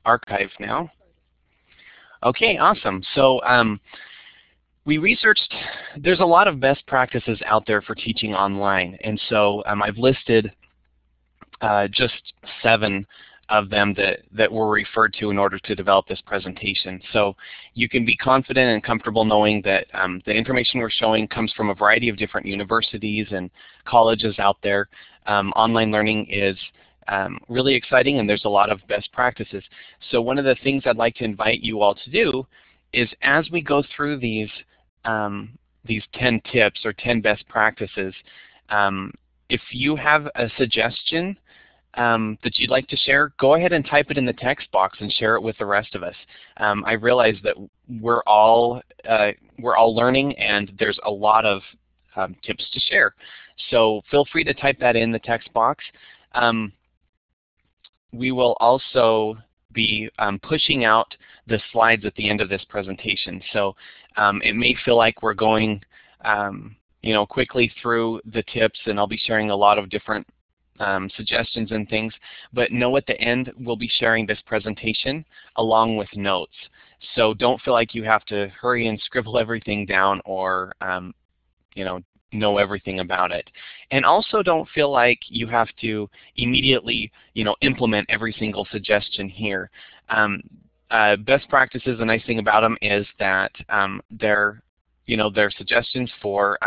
archive now. Okay, awesome. So we researched, there's a lot of best practices out there for teaching online, and so I've listed just 7 of them that were referred to in order to develop this presentation. So you can be confident and comfortable knowing that the information we're showing comes from a variety of different universities and colleges out there. Online learning is really exciting, and there's a lot of best practices. So one of the things I'd like to invite you all to do is, as we go through these 10 tips or 10 best practices, if you have a suggestion that you'd like to share, go ahead and type it in the text box and share it with the rest of us. I realize that we're all learning, and there's a lot of tips to share. So feel free to type that in the text box. We will also be pushing out the slides at the end of this presentation. So it may feel like we're going quickly through the tips, and I'll be sharing a lot of different suggestions and things, but know at the end we'll be sharing this presentation along with notes. So don't feel like you have to hurry and scribble everything down or know everything about it. And also don't feel like you have to immediately implement every single suggestion here. Best practices, the nice thing about them is that they're suggestions for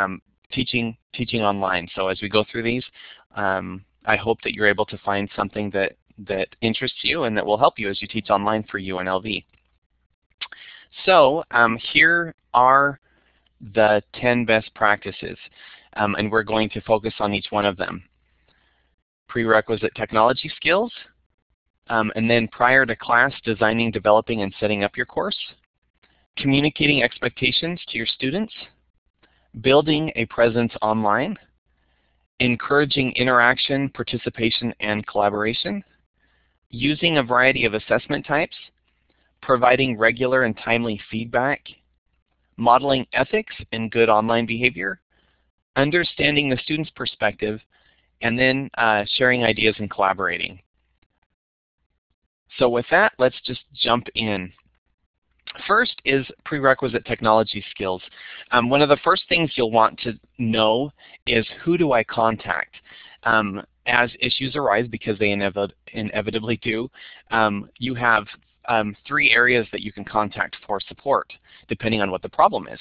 teaching online. So as we go through these, I hope that you're able to find something that interests you and that will help you as you teach online for UNLV. So here are the 10 best practices, and we're going to focus on each one of them. Prerequisite technology skills, and then prior to class, designing, developing, and setting up your course. Communicating expectations to your students. Building a presence online. Encouraging interaction, participation, and collaboration. Using a variety of assessment types. Providing regular and timely feedback. Modeling ethics and good online behavior. Understanding the student's perspective, and then sharing ideas and collaborating. So with that, let's just jump in. First is prerequisite technology skills. One of the first things you'll want to know is, who do I contact? As issues arise, because they inevitably do, you have 3 areas that you can contact for support, depending on what the problem is.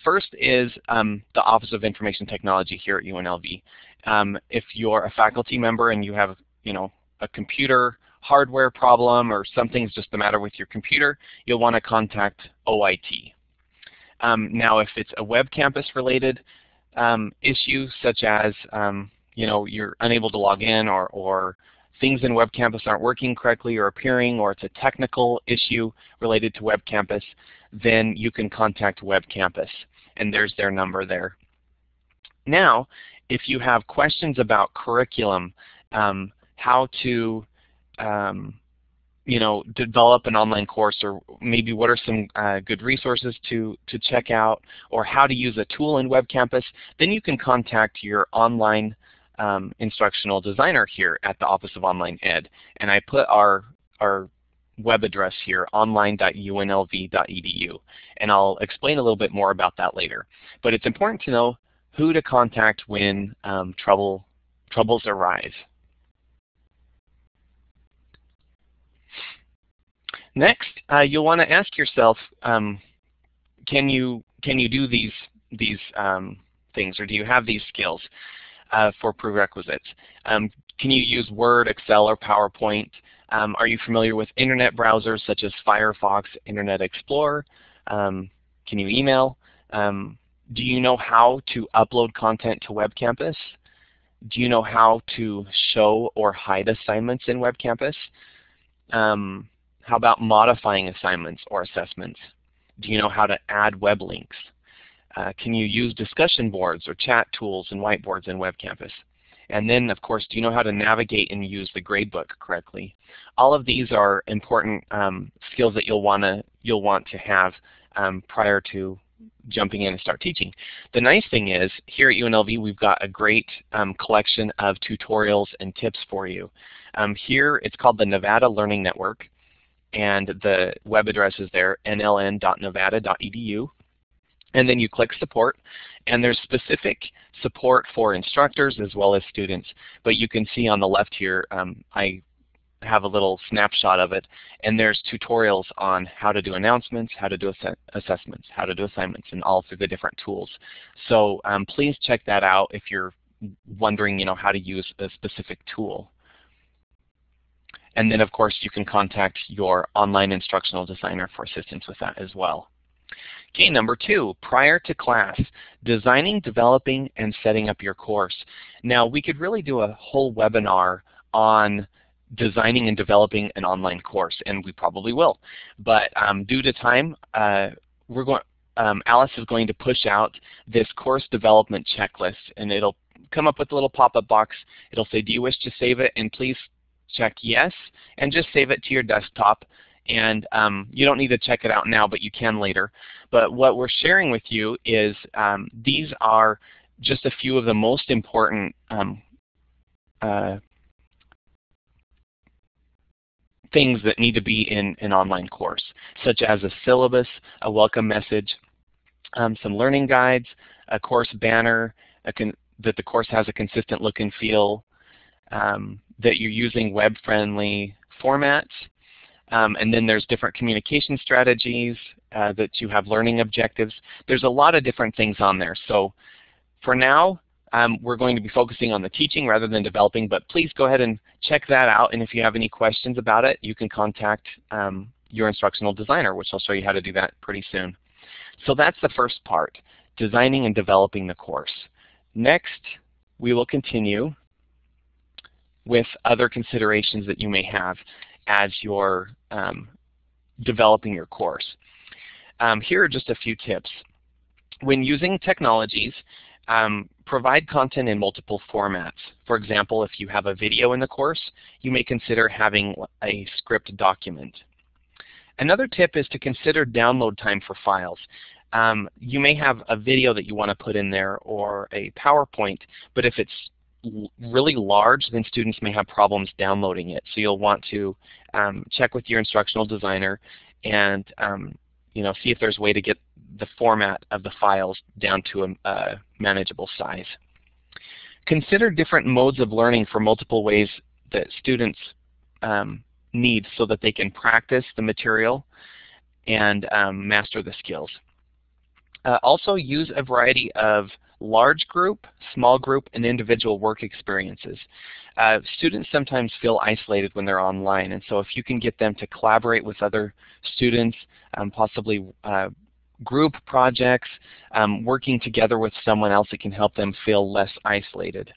First is the Office of Information Technology here at UNLV. If you're a faculty member and you have a computer hardware problem, or something's just the matter with your computer, you'll want to contact OIT. Now, if it's a web campus related issue, such as you're unable to log in, or things in Web Campus aren't working correctly or appearing, or it's a technical issue related to Web Campus, then you can contact Web Campus, and there's their number there. Now, if you have questions about curriculum, how to develop an online course, or maybe what are some good resources to check out, or how to use a tool in Web Campus, then you can contact your online instructional designer here at the Office of Online Ed. And I put our web address here, online.unlv.edu, and I'll explain a little bit more about that later. But it's important to know who to contact when troubles arise. Next, you'll want to ask yourself, can you do these things, or do you have these skills for prerequisites? Can you use Word, Excel, or PowerPoint? Are you familiar with internet browsers such as Firefox, Internet Explorer? Can you email? Do you know how to upload content to Web Campus? Do you know how to show or hide assignments in Web Campus? How about modifying assignments or assessments? Do you know how to add web links? Can you use discussion boards or chat tools and whiteboards in Web Campus? And then, of course, do you know how to navigate and use the gradebook correctly? All of these are important skills that you'll want to have prior to jumping in and start teaching. The nice thing is, here at UNLV, we've got a great collection of tutorials and tips for you. Here, it's called the Nevada Learning Network. and the web address is there, nln.nevada.edu. And then you click support, and there's specific support for instructors as well as students. But you can see on the left here, I have a little snapshot of it, and there's tutorials on how to do announcements, how to do assessments, how to do assignments, and all through the different tools. So please check that out if you're wondering, how to use a specific tool. And then, of course, you can contact your online instructional designer for assistance with that as well. Okay, number 2, prior to class, designing, developing, and setting up your course. Now, we could really do a whole webinar on designing and developing an online course, and we probably will. But due to time, Alice is going to push out this course development checklist, and it'll come up with a little pop-up box. It'll say, do you wish to save it? And please check yes, and just save it to your desktop. And you don't need to check it out now, but you can later. But what we're sharing with you is these are just a few of the most important things that need to be in an online course, such as a syllabus, a welcome message, some learning guides, a course banner, that the course has a consistent look and feel, that you're using web-friendly formats, and then there's different communication strategies, that you have learning objectives. There's a lot of different things on there. So for now, we're going to be focusing on the teaching rather than developing, but please go ahead and check that out, and if you have any questions about it, you can contact your instructional designer, which I'll show you how to do that pretty soon. So that's the first part, designing and developing the course. Next, we will continue with other considerations that you may have as you're developing your course. Here are just a few tips. When using technologies, provide content in multiple formats. For example, if you have a video in the course, you may consider having a script document. Another tip is to consider download time for files. You may have a video that you want to put in there or a PowerPoint, but if it's really large, then students may have problems downloading it. So you'll want to check with your instructional designer and see if there's a way to get the format of the files down to a manageable size. Consider different modes of learning for multiple ways that students need so that they can practice the material and master the skills. Also use a variety of large group, small group, and individual work experiences. Students sometimes feel isolated when they're online, and so if you can get them to collaborate with other students, possibly group projects, working together with someone else, it can help them feel less isolated.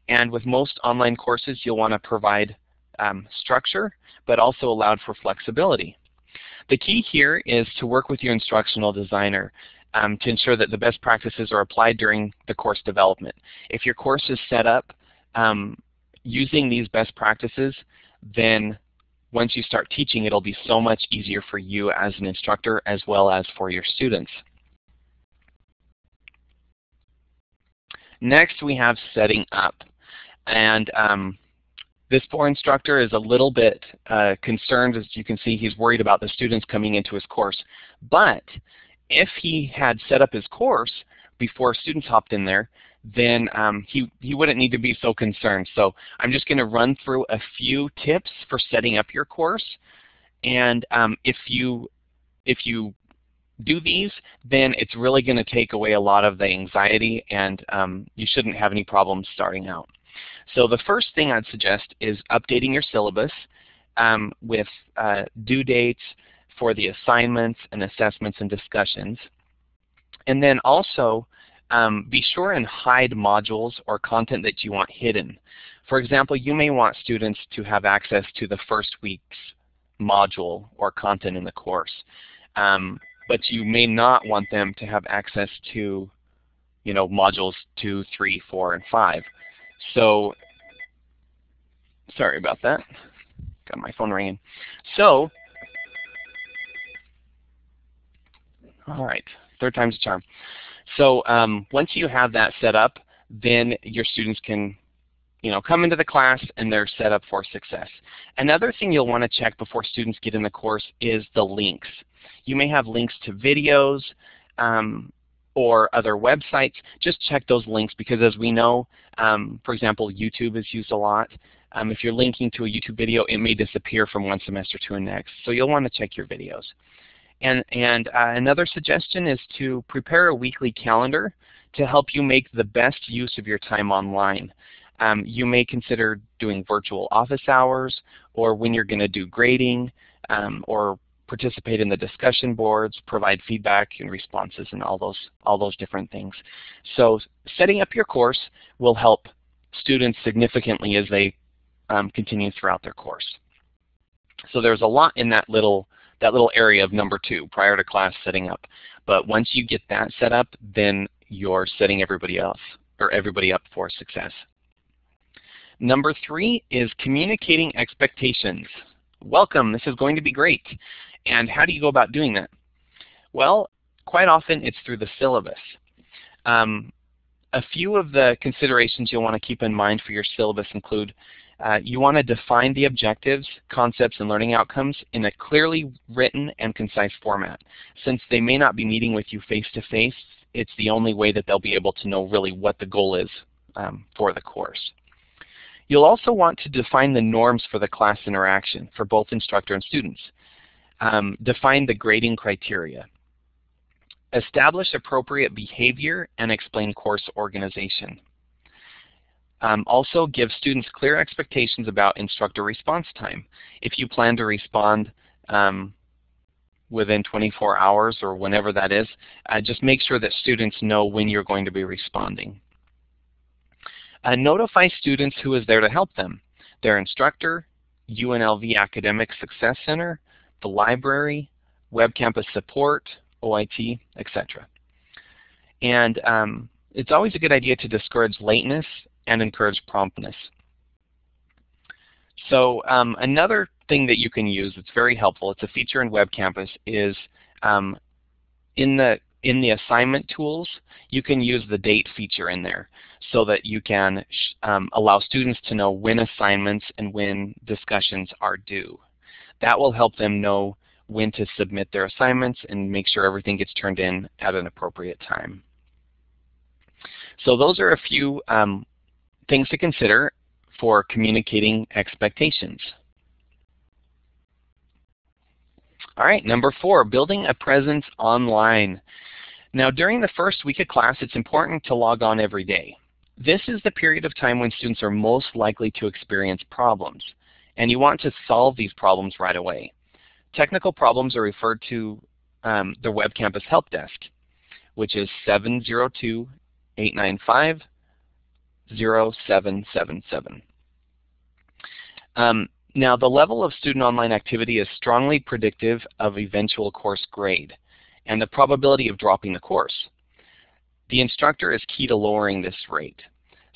And with most online courses, you'll want to provide structure, but also allowed for flexibility. The key here is to work with your instructional designer to ensure that the best practices are applied during the course development. If your course is set up using these best practices, then once you start teaching, it'll be so much easier for you as an instructor as well as for your students. Next, we have setting up. And this poor instructor is a little bit concerned. As you can see, he's worried about the students coming into his course. But if he had set up his course before students hopped in there, then he wouldn't need to be so concerned. So I'm just going to run through a few tips for setting up your course. And if you do these, then it's really going to take away a lot of the anxiety, and you shouldn't have any problems starting out. So the first thing I'd suggest is updating your syllabus with due dates for the assignments and assessments and discussions. And then also be sure and hide modules or content that you want hidden. For example, you may want students to have access to the first week's module or content in the course, but you may not want them to have access to modules 2, 3, 4, and 5. So, sorry about that. Got my phone ringing. So, all right, third time's a charm. So once you have that set up, then your students can, come into the class and they're set up for success. Another thing you'll want to check before students get in the course is the links. You may have links to videos or other websites. Just check those links because as we know, for example, YouTube is used a lot. If you're linking to a YouTube video, it may disappear from one semester to the next. So you'll want to check your videos. And another suggestion is to prepare a weekly calendar to help you make the best use of your time online. You may consider doing virtual office hours, or when you're going to do grading, or participate in the discussion boards, provide feedback and responses, and all those different things. So setting up your course will help students significantly as they continue throughout their course. So there's a lot in that little area of number 2, prior to class setting up. But once you get that set up, then you're setting everybody up for success. Number 3 is communicating expectations. Welcome, this is going to be great. And how do you go about doing that? Well, quite often it's through the syllabus. A few of the considerations you'll want to keep in mind for your syllabus include you want to define the objectives, concepts, and learning outcomes in a clearly written and concise format. Since they may not be meeting with you face-to-face, it's the only way that they'll be able to know really what the goal is for the course. You'll also want to define the norms for the class interaction for both instructor and students. Define the grading criteria. Establish appropriate behavior and explain course organization. Also give students clear expectations about instructor response time. If you plan to respond within 24 hours or whenever that is, just make sure that students know when you're going to be responding. Notify students who is there to help them. Their instructor, UNLV Academic Success Center, the library, Web Campus Support, OIT, etc. And it's always a good idea to discourage lateness and encourage promptness. So another thing that you can use that's very helpful, it's a feature in Web Campus, is in the assignment tools, you can use the date feature in there so that you can allow students to know when assignments and when discussions are due. That will help them know when to submit their assignments and make sure everything gets turned in at an appropriate time. So those are a few things to consider for communicating expectations. All right, number 4, building a presence online. Now during the first week of class, it's important to log on every day. This is the period of time when students are most likely to experience problems, and you want to solve these problems right away. Technical problems are referred to the Web Campus Help Desk, which is 702-895-0777. Now the level of student online activity is strongly predictive of eventual course grade and the probability of dropping the course. The instructor is key to lowering this rate.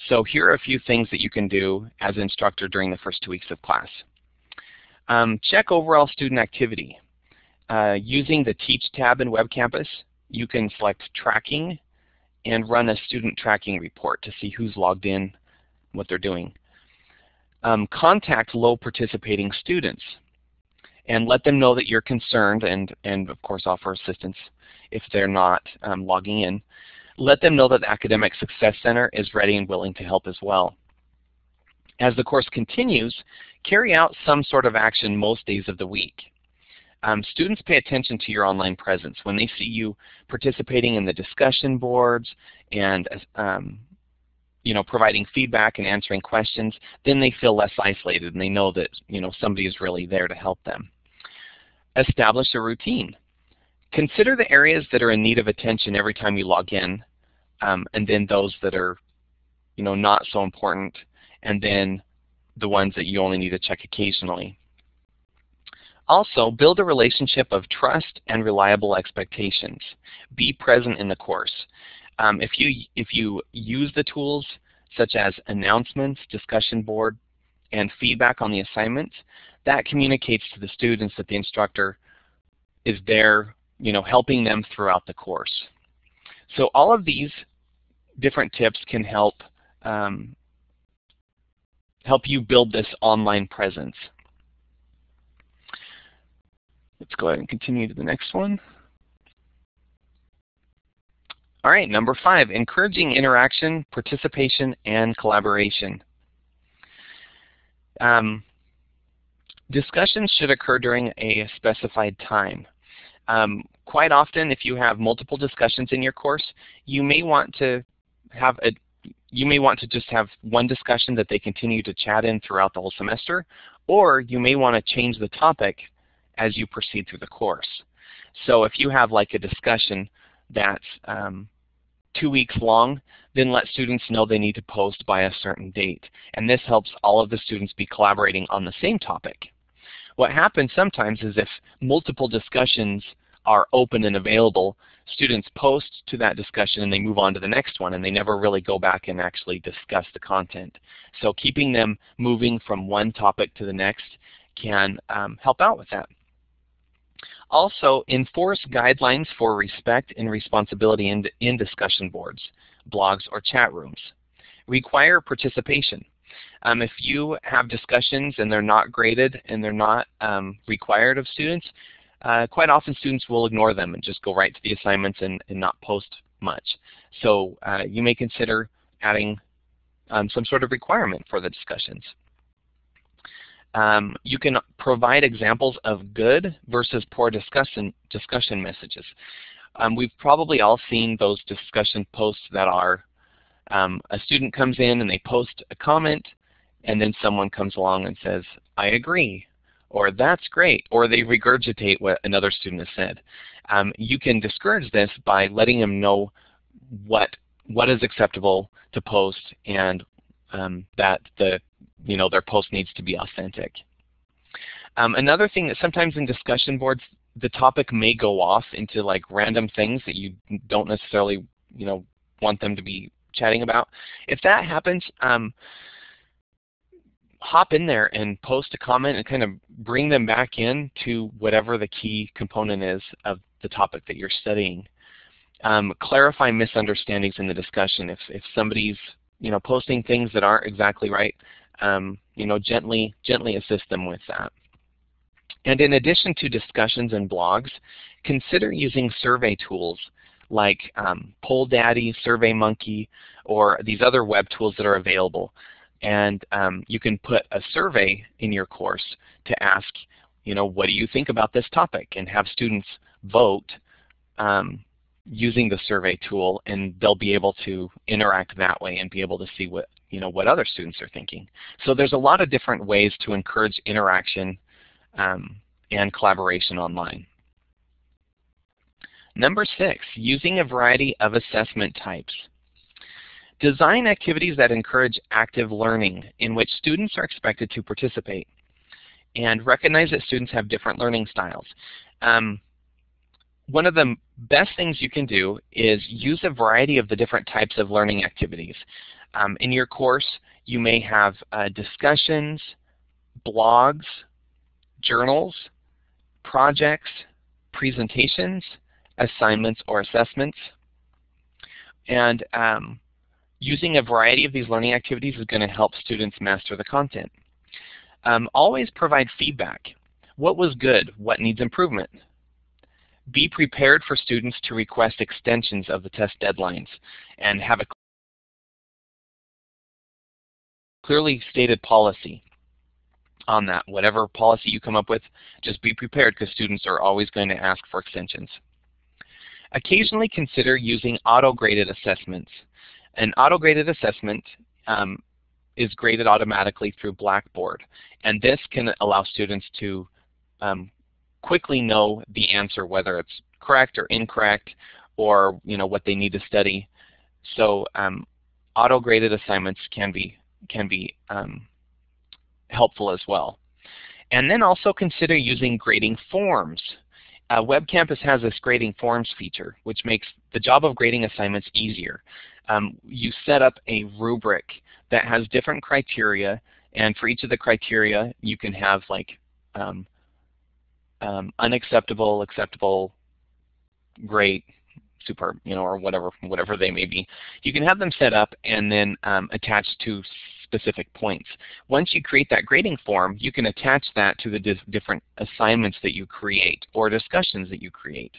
So here are a few things that you can do as an instructor during the first 2 weeks of class. Check overall student activity. Using the Teach tab in Web Campus, you can select Tracking and run a student tracking report to see who's logged in, what they're doing. Contact low participating students and let them know that you're concerned and of course offer assistance if they're not logging in. Let them know that the Academic Success Center is ready and willing to help as well. As the course continues, carry out some sort of action most days of the week. Students pay attention to your online presence. When they see you participating in the discussion boards and providing feedback and answering questions, then they feel less isolated and they know that somebody is really there to help them. Establish a routine. Consider the areas that are in need of attention every time you log in, and then those that are not so important, and then the ones that you only need to check occasionally. Also, build a relationship of trust and reliable expectations. Be present in the course. If you use the tools such as announcements, discussion board, and feedback on the assignments, that communicates to the students that the instructor is there, helping them throughout the course. So all of these different tips can help help you build this online presence. Let's go ahead and continue to the next one. All right, number 5, encouraging interaction, participation, and collaboration. Discussions should occur during a specified time. Quite often, if you have multiple discussions in your course, you may want to just have one discussion that they continue to chat in throughout the whole semester, or you may want to change the topic as you proceed through the course. So if you have like a discussion that's 2 weeks long, then let students know they need to post by a certain date. And this helps all of the students be collaborating on the same topic. What happens sometimes is if multiple discussions are open and available, students post to that discussion and they move on to the next one, and they never really go back and actually discuss the content. So keeping them moving from one topic to the next can help out with that. Also, enforce guidelines for respect and responsibility in discussion boards, blogs, or chat rooms. Require participation. If you have discussions and they're not graded and they're not required of students, quite often students will ignore them and just go right to the assignments and not post much. So you may consider adding some sort of requirement for the discussions. You can provide examples of good versus poor discussion messages. We've probably all seen those discussion posts that are a student comes in and they post a comment, and then someone comes along and says, I agree, or that's great, or they regurgitate what another student has said. You can discourage this by letting them know what is acceptable to post, and that their post needs to be authentic. Another thing that sometimes in discussion boards, the topic may go off into like random things that you don't necessarily want them to be chatting about. If that happens, hop in there and post a comment and kind of bring them back in to whatever the key component is of the topic that you're studying. Clarify misunderstandings in the discussion. If somebody's posting things that aren't exactly right, gently assist them with that. And in addition to discussions and blogs, consider using survey tools like PollDaddy, SurveyMonkey, or these other web tools that are available. And you can put a survey in your course to ask, what do you think about this topic? And have students vote using the survey tool, and they'll be able to interact that way and be able to see what other students are thinking. So there's a lot of different ways to encourage interaction and collaboration online. Number 6, using a variety of assessment types. Design activities that encourage active learning in which students are expected to participate, and recognize that students have different learning styles. One of the best things you can do is use a variety of the different types of learning activities. In your course, you may have discussions, blogs, journals, projects, presentations, assignments or assessments. And using a variety of these learning activities is going to help students master the content. Always provide feedback. What was good? What needs improvement? Be prepared for students to request extensions of the test deadlines, and have a clearly stated policy on that. Whatever policy you come up with, just be prepared, because students are always going to ask for extensions. Occasionally consider using auto-graded assessments. An auto-graded assessment is graded automatically through Blackboard, and this can allow students to quickly know the answer, whether it's correct or incorrect, or what they need to study. So auto-graded assignments can be helpful as well. And then also consider using grading forms. Web Campus has this grading forms feature, which makes the job of grading assignments easier. You set up a rubric that has different criteria, and for each of the criteria you can have like unacceptable, acceptable, great, superb, or whatever they may be. You can have them set up and then attached to specific points. Once you create that grading form, you can attach that to the different assignments that you create or discussions that you create.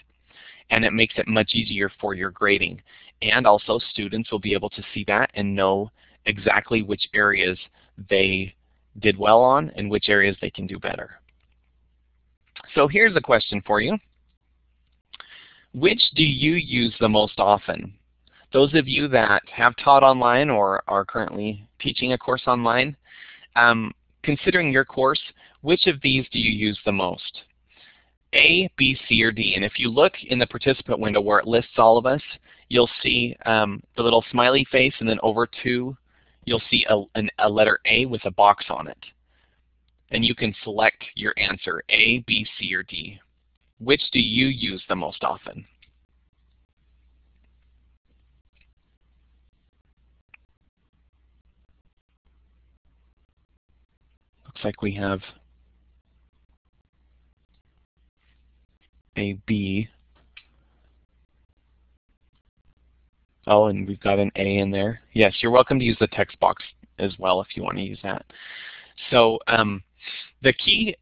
And it makes it much easier for your grading. And also students will be able to see that and know exactly which areas they did well on and which areas they can do better. So here's a question for you. Which do you use the most often? Those of you that have taught online or are currently teaching a course online, considering your course, which of these do you use the most? A, B, C, or D? And if you look in the participant window where it lists all of us, you'll see the little smiley face, and then over to, you'll see a letter A with a box on it. And you can select your answer, A, B, C, or D. Which do you use the most often? Looks like we have a B. Oh, and we've got an A in there. Yes, you're welcome to use the text box as well if you want to use that. So the key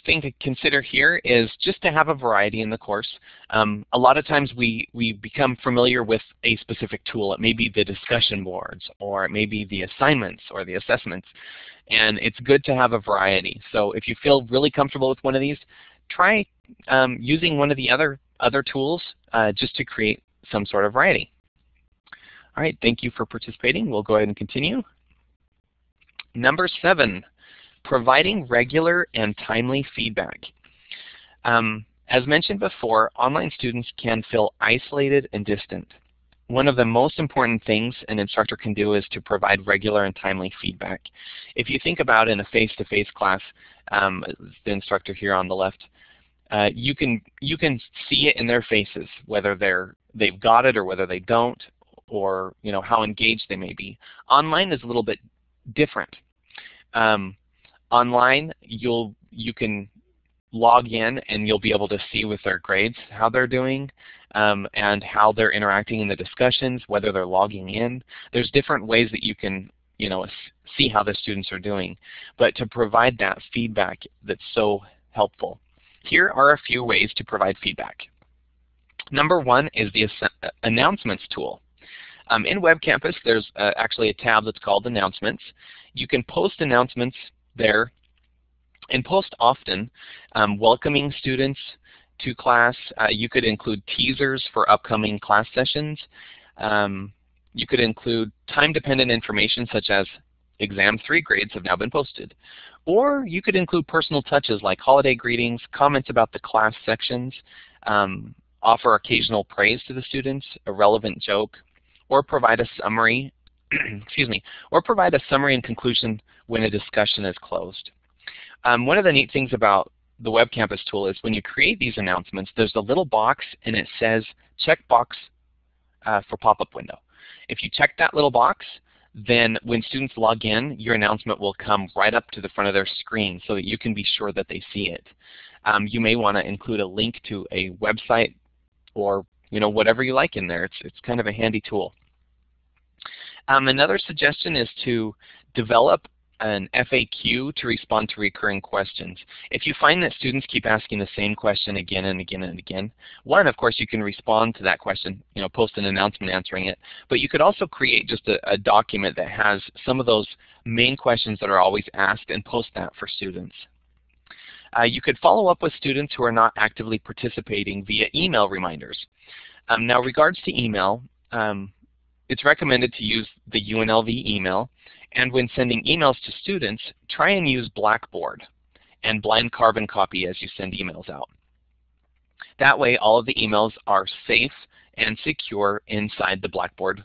thing to consider here is just to have a variety in the course. A lot of times we become familiar with a specific tool. It may be the discussion boards, or it may be the assignments or the assessments. And it's good to have a variety. So if you feel really comfortable with one of these, try using one of the other tools just to create some sort of variety. All right, thank you for participating. We'll go ahead and continue. Number 7, providing regular and timely feedback. As mentioned before, online students can feel isolated and distant. One of the most important things an instructor can do is to provide regular and timely feedback. If you think about in a face-to-face class, the instructor here on the left, you can see it in their faces, whether they've got it or whether they don't, or how engaged they may be. Online is a little bit different. Online, you can log in and you'll be able to see with their grades how they're doing and how they're interacting in the discussions, whether they're logging in. There's different ways that you can see how the students are doing, but to provide that feedback that's so helpful. Here are a few ways to provide feedback. Number 1 is the announcements tool. In Web Campus, there's actually a tab that's called Announcements. You can post announcements there and post often, welcoming students to class. You could include teasers for upcoming class sessions. You could include time-dependent information such as Exam 3 grades have now been posted. Or you could include personal touches like holiday greetings, comments about the class sections, offer occasional praise to the students, a relevant joke, or provide a summary, excuse me, or provide a summary and conclusion when a discussion is closed. One of the neat things about the Web Campus tool is when you create these announcements, there's a little box and it says check box for pop-up window. If you check that little box, then when students log in, your announcement will come right up to the front of their screen so that you can be sure that they see it. You may want to include a link to a website or whatever you like in there. It's kind of a handy tool. Another suggestion is to develop an FAQ to respond to recurring questions. If you find that students keep asking the same question again and again and again, one, of course, you can respond to that question, post an announcement answering it, but you could also create just a document that has some of those main questions that are always asked and post that for students. You could follow up with students who are not actively participating via email reminders. Now, regards to email, it's recommended to use the UNLV email, and when sending emails to students, try and use Blackboard and blind carbon copy as you send emails out. That way, all of the emails are safe and secure inside the Blackboard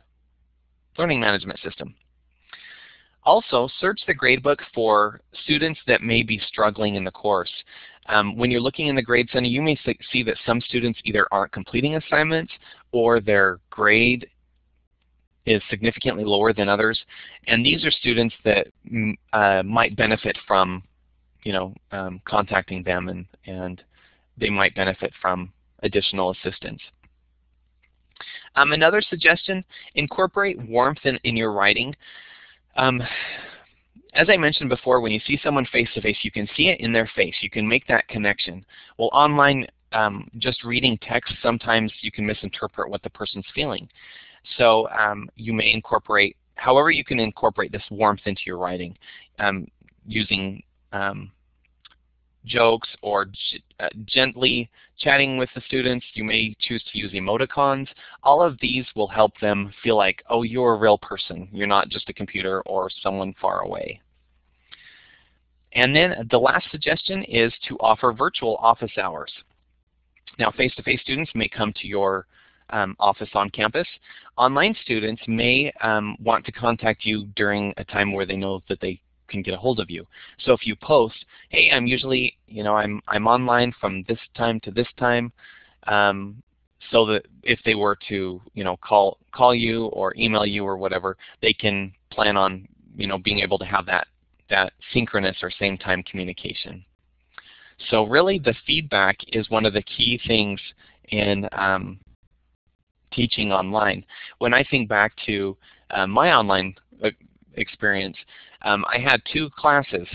learning management system. Also, search the gradebook for students that may be struggling in the course. When you're looking in the Grade Center, you may see that some students either aren't completing assignments or their grade is significantly lower than others, and these are students that might benefit from contacting them, and they might benefit from additional assistance. Another suggestion, incorporate warmth in your writing. Um, as I mentioned before, when you see someone face-to-face, you can see it in their face. You can make that connection. Well, online, just reading text, sometimes you can misinterpret what the person's feeling. So you may incorporate, however you can incorporate this warmth into your writing, using jokes or gently chatting with the students. You may choose to use emoticons. All of these will help them feel like, oh, you're a real person. You're not just a computer or someone far away. And then the last suggestion is to offer virtual office hours. Now, face-to-face students may come to your office on campus. Online students may want to contact you during a time where they know that they can get a hold of you. So if you post, hey, I'm usually, I'm online from this time to this time, so that if they were to, call you or email you or whatever, they can plan on, being able to have that synchronous or same time communication. So really the feedback is one of the key things in teaching online. When I think back to my online experience, I had 2 classes,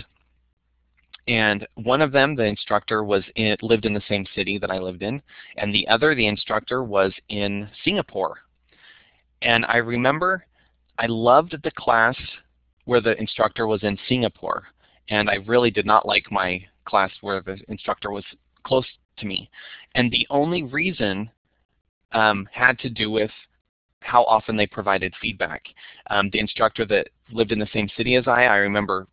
and one of them, the instructor lived in the same city that I lived in, and the other, the instructor, was in Singapore. And I remember I loved the class where the instructor was in Singapore, and I really did not like my class where the instructor was close to me. And the only reason had to do with how often they provided feedback. The instructor that lived in the same city as I remember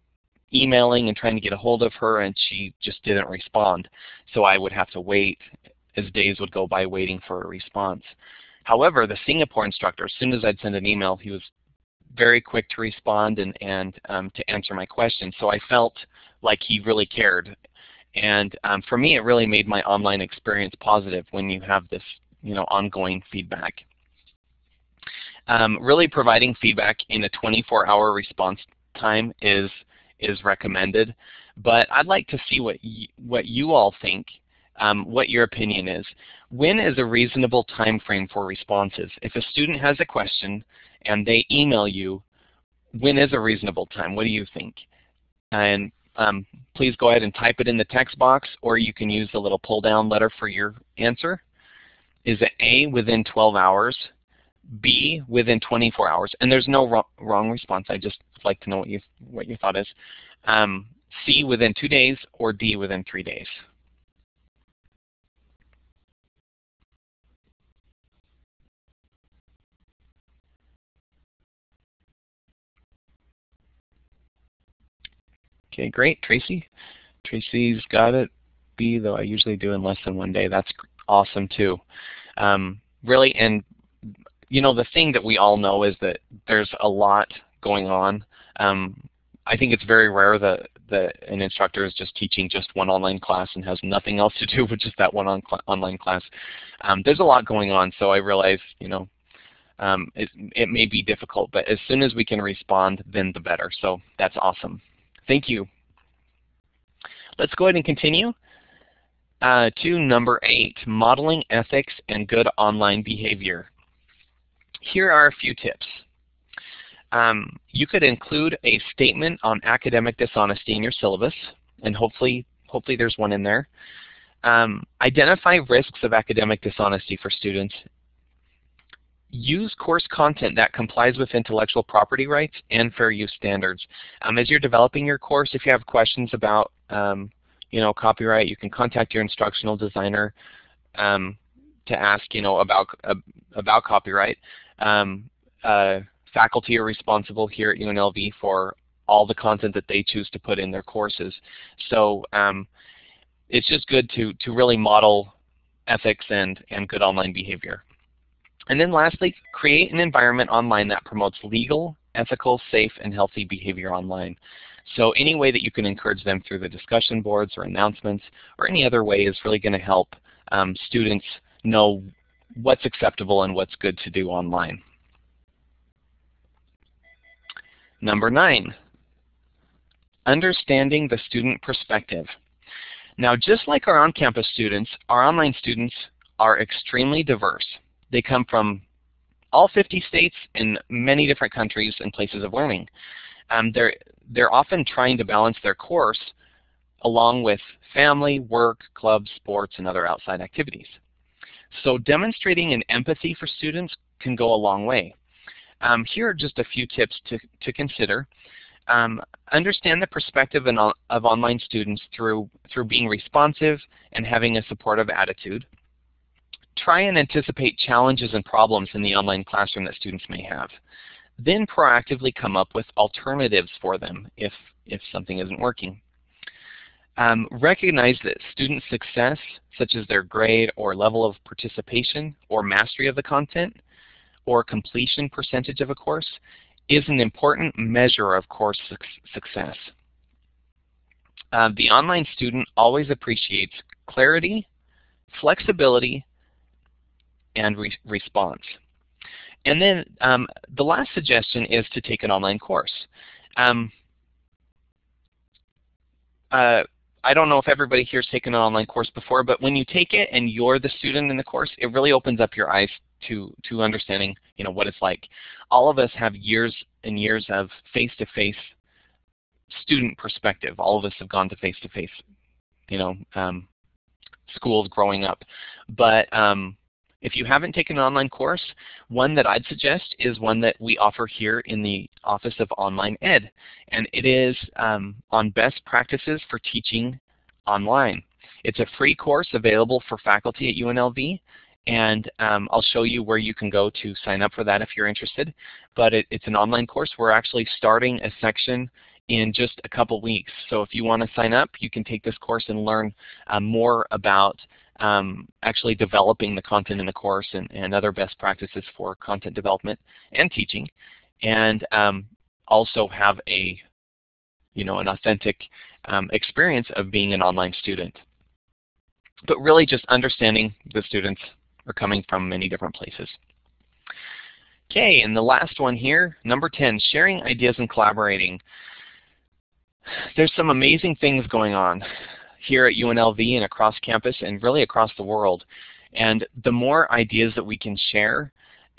emailing and trying to get a hold of her, and she just didn't respond. So I would have to wait as days would go by waiting for a response. However, the Singapore instructor, as soon as I'd send an email, he was very quick to respond and to answer my questions. So I felt like he really cared. And for me, it really made my online experience positive when you have this ongoing feedback. Really providing feedback in a 24-hour response time is recommended, but I'd like to see what you all think, what your opinion is. When is a reasonable time frame for responses? If a student has a question and they email you, when is a reasonable time? What do you think? And please go ahead and type it in the text box, or you can use the little pull-down letter for your answer. Is it A, within 12 hours, B, within 24 hours? And there's no wrong response. I just like to know what your thought is. C, within 2 days, or D, within 3 days? Okay, great. Tracy? Tracy's got it. B, though I usually do in less than 1 day. That's awesome too. Really, and the thing that we all know is that there's a lot going on. I think it's very rare that an instructor is just teaching just one online class and has nothing else to do with just that one online class. There's a lot going on, so I realize it may be difficult, but as soon as we can respond, then the better. So that's awesome. Thank you. Let's go ahead and continue to number 8, modeling ethics and good online behavior. Here are a few tips. You could include a statement on academic dishonesty in your syllabus, and hopefully there's one in there. Identify risks of academic dishonesty for students. Use course content that complies with intellectual property rights and fair use standards. As you're developing your course, if you have questions about copyright, you can contact your instructional designer to ask about copyright. Faculty are responsible here at UNLV for all the content that they choose to put in their courses. So it's just good to really model ethics and good online behavior. And then lastly, create an environment online that promotes legal, ethical, safe, and healthy behavior online. So any way that you can encourage them through the discussion boards or announcements or any other way is really going to help students know what's acceptable and what's good to do online. Number 9, understanding the student perspective. Now, just like our on-campus students, our online students are extremely diverse. They come from all 50 states and many different countries and places of learning. they're often trying to balance their course along with family, work, clubs, sports, and other outside activities. So demonstrating an empathy for students can go a long way. Here are just a few tips to consider. Understand the perspective of online students through being responsive and having a supportive attitude. Try and anticipate challenges and problems in the online classroom that students may have. Then proactively come up with alternatives for them if something isn't working. Recognize that student success, such as their grade or level of participation or mastery of the content or completion percentage of a course, is an important measure of course success. The online student always appreciates clarity, flexibility, and response. And then the last suggestion is to take an online course. I don't know if everybody here has taken an online course before, but when you take it and you're the student in the course, it really opens up your eyes to understanding, what it's like. All of us have years and years of face-to-face student perspective. All of us have gone to face-to-face, schools growing up. But if you haven't taken an online course, one that I'd suggest is one that we offer here in the Office of Online Ed, and it is on best practices for teaching online. It's a free course available for faculty at UNLV, and I'll show you where you can go to sign up for that if you're interested. But it's an online course. We're actually starting a section in just a couple weeks. So if you want to sign up, you can take this course and learn more about actually developing the content in the course and other best practices for content development and teaching, and also have an authentic experience of being an online student. But really just understanding the students are coming from many different places. Okay, and the last one here, number 10, sharing ideas and collaborating. There's some amazing things going on here at UNLV and across campus and really across the world. And the more ideas that we can share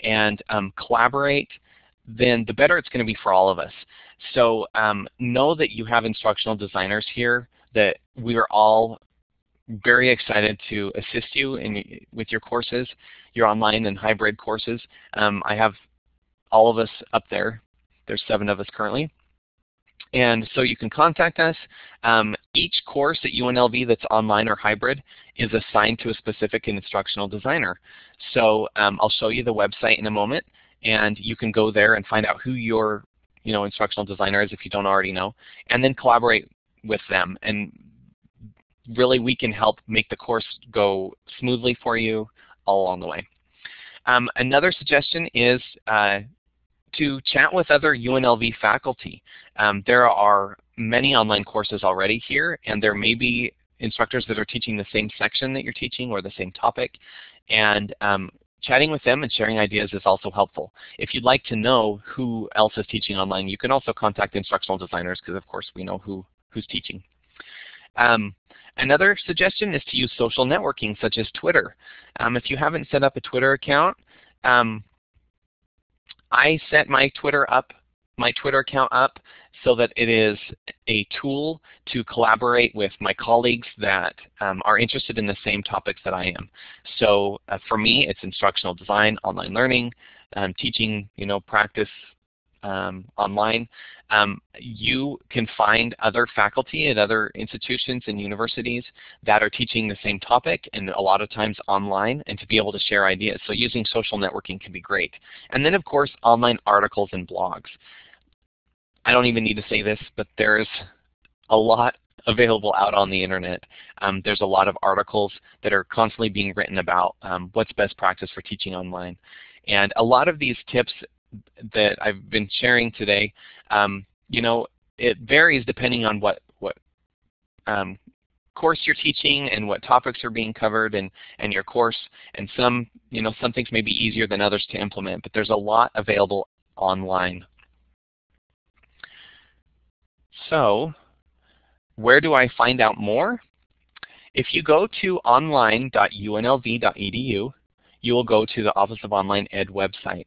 and collaborate, then the better it's going to be for all of us. So know that you have instructional designers here, that we are all very excited to assist you with your courses, your online and hybrid courses. I have all of us up there. There's 7 of us currently. And so you can contact us. Each course at UNLV that's online or hybrid is assigned to a specific instructional designer. So I'll show you the website in a moment, and you can go there and find out who your instructional designer is if you don't already know, and then collaborate with them. And really we can help make the course go smoothly for you all along the way. Another suggestion is to chat with other UNLV faculty. There are many online courses already here, and there may be instructors that are teaching the same section that you're teaching or the same topic, and chatting with them and sharing ideas is also helpful. If you'd like to know who else is teaching online, you can also contact instructional designers, because of course we know who's teaching. Another suggestion is to use social networking such as Twitter. If you haven't set up a Twitter account, I set my Twitter account up so that it is a tool to collaborate with my colleagues that are interested in the same topics that I am. So for me, it's instructional design, online learning, teaching, practice online. You can find other faculty at other institutions and universities that are teaching the same topic, and a lot of times online, and to be able to share ideas. So using social networking can be great. And then of course online articles and blogs. I don't even need to say this, but there's a lot available out on the internet. There's a lot of articles that are constantly being written about what's best practice for teaching online. And a lot of these tips that I've been sharing today, it varies depending on what course you're teaching and what topics are being covered and your course. And some things may be easier than others to implement, but there's a lot available online. So where do I find out more? If you go to online.unlv.edu, you will go to the Office of Online Ed website.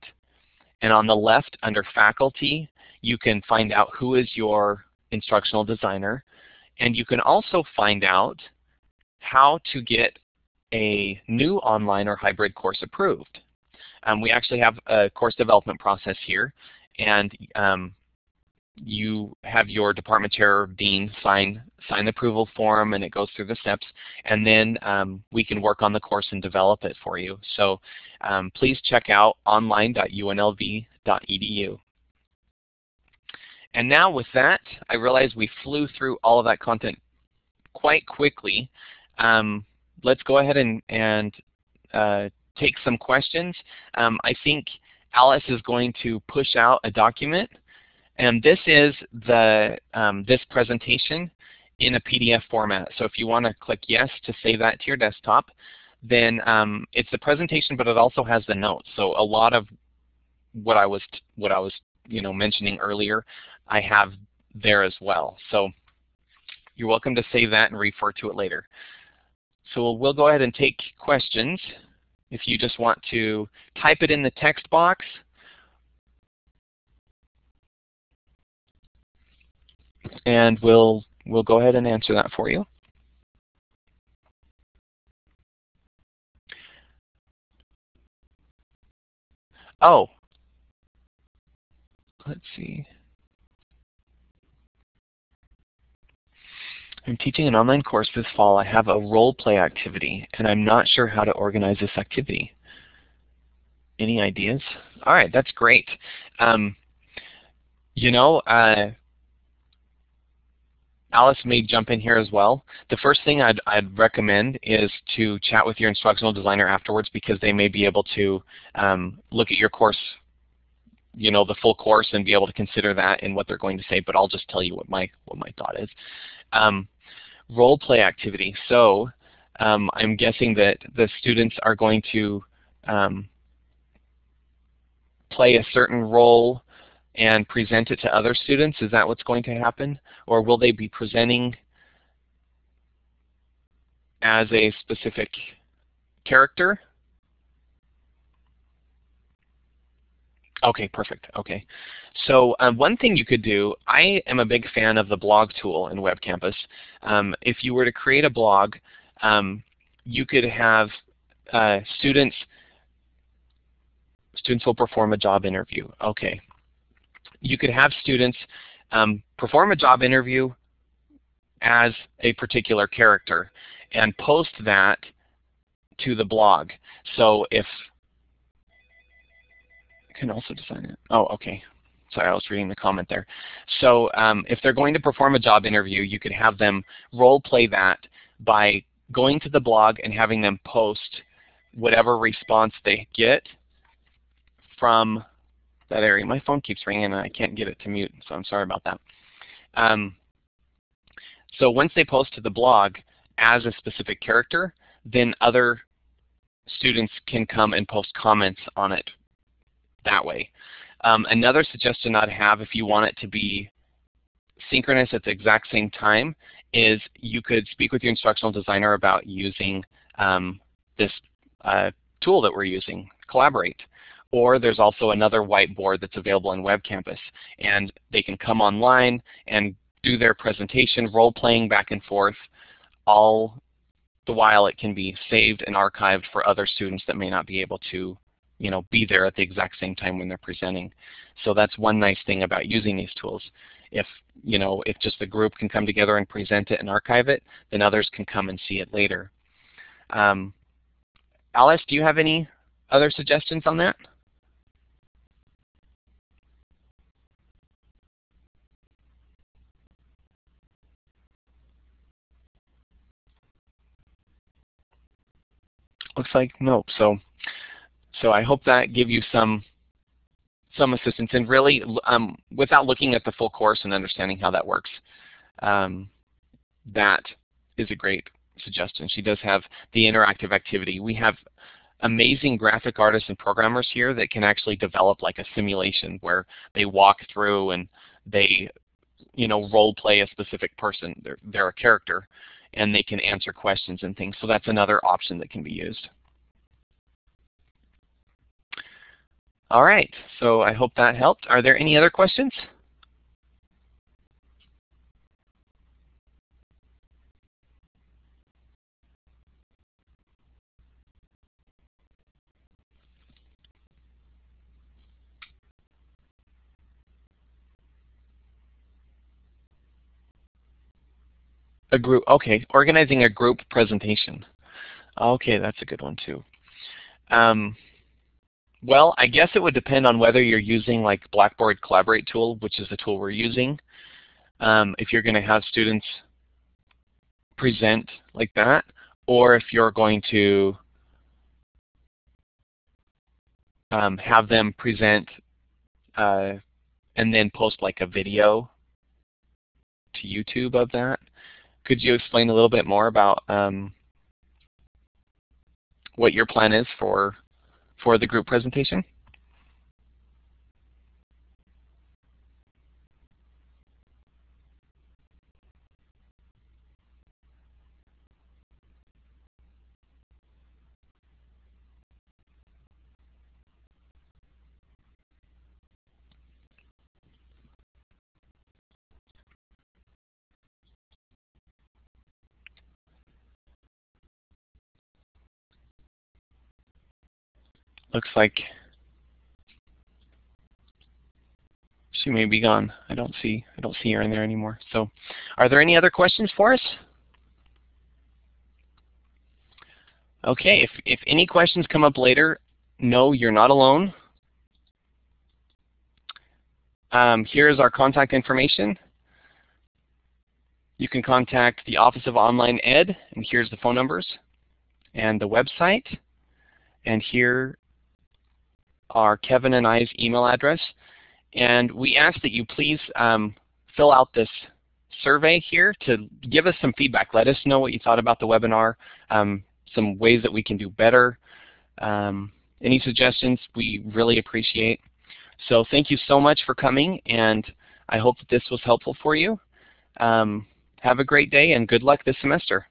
And on the left, under Faculty, you can find out who is your instructional designer, and you can also find out how to get a new online or hybrid course approved. We actually have a course development process here, and you have your department chair or dean sign the approval form, and it goes through the steps, and then we can work on the course and develop it for you. So please check out online.unlv.edu. And now with that, I realize we flew through all of that content quite quickly. Let's go ahead and take some questions. I think Alice is going to push out a document, and this is this presentation in a PDF format. So if you want to click yes to save that to your desktop, then it's the presentation, but it also has the notes. So a lot of what I was mentioning earlier, I have there as well. So you're welcome to save that and refer to it later. So we'll go ahead and take questions. If you just want to type it in the text box, and we'll go ahead and answer that for you. Oh, let's see. I'm teaching an online course this fall. I have a role play activity, and I'm not sure how to organize this activity. Any ideas? All right, that's great. Alice may jump in here as well. The first thing I'd recommend is to chat with your instructional designer afterwards, because they may be able to look at your course, the full course, and be able to consider that in what they're going to say. But I'll just tell you what my thought is. Role play activity. So I'm guessing that the students are going to play a certain role and present it to other students. Is that what's going to happen? Or will they be presenting as a specific character? Okay, perfect. Okay. So one thing you could do, I am a big fan of the blog tool in Web Campus. If you were to create a blog, you could have students will perform a job interview. Okay. You could have students perform a job interview as a particular character and post that to the blog. So if can also design it. Oh, okay. Sorry, I was reading the comment there. So if they're going to perform a job interview, you could have them role play that by going to the blog and having them post whatever response they get from that area. My phone keeps ringing and I can't get it to mute, so I'm sorry about that. So once they post to the blog as a specific character, then other students can come and post comments on it that way. Another suggestion I'd have, if you want it to be synchronous at the exact same time, is you could speak with your instructional designer about using this tool that we're using, Collaborate. Or there's also another whiteboard that's available in Web Campus, and they can come online and do their presentation, role-playing back and forth, all the while it can be saved and archived for other students that may not be able to be there at the exact same time when they're presenting. So that's one nice thing about using these tools. If just the group can come together and present it and archive it, then others can come and see it later. Alice, do you have any other suggestions on that? Looks like nope. So I hope that gave you some assistance, and really, without looking at the full course and understanding how that works, that is a great suggestion. She does have the interactive activity. We have amazing graphic artists and programmers here that can actually develop like a simulation where they walk through and they role play a specific person. They're a character, and they can answer questions and things. So that's another option that can be used. All right, so I hope that helped. Are there any other questions? A group, okay, organizing a group presentation. Okay, that's a good one too. Well, I guess it would depend on whether you're using like Blackboard Collaborate tool, which is the tool we're using. If you're going to have students present like that, or if you're going to have them present and then post like a video to YouTube of that. Could you explain a little bit more about what your plan is for the group presentation? Looks like she may be gone. I don't see her in there anymore. So, are there any other questions for us? Okay, if any questions come up later, no, you're not alone. Here is our contact information. You can contact the Office of Online Ed, and here's the phone numbers and the website. And here are Kevin and I's email address. And we ask that you please fill out this survey here to give us some feedback. Let us know what you thought about the webinar, some ways that we can do better. Any suggestions we really appreciate. So thank you so much for coming, and I hope that this was helpful for you. Have a great day and good luck this semester.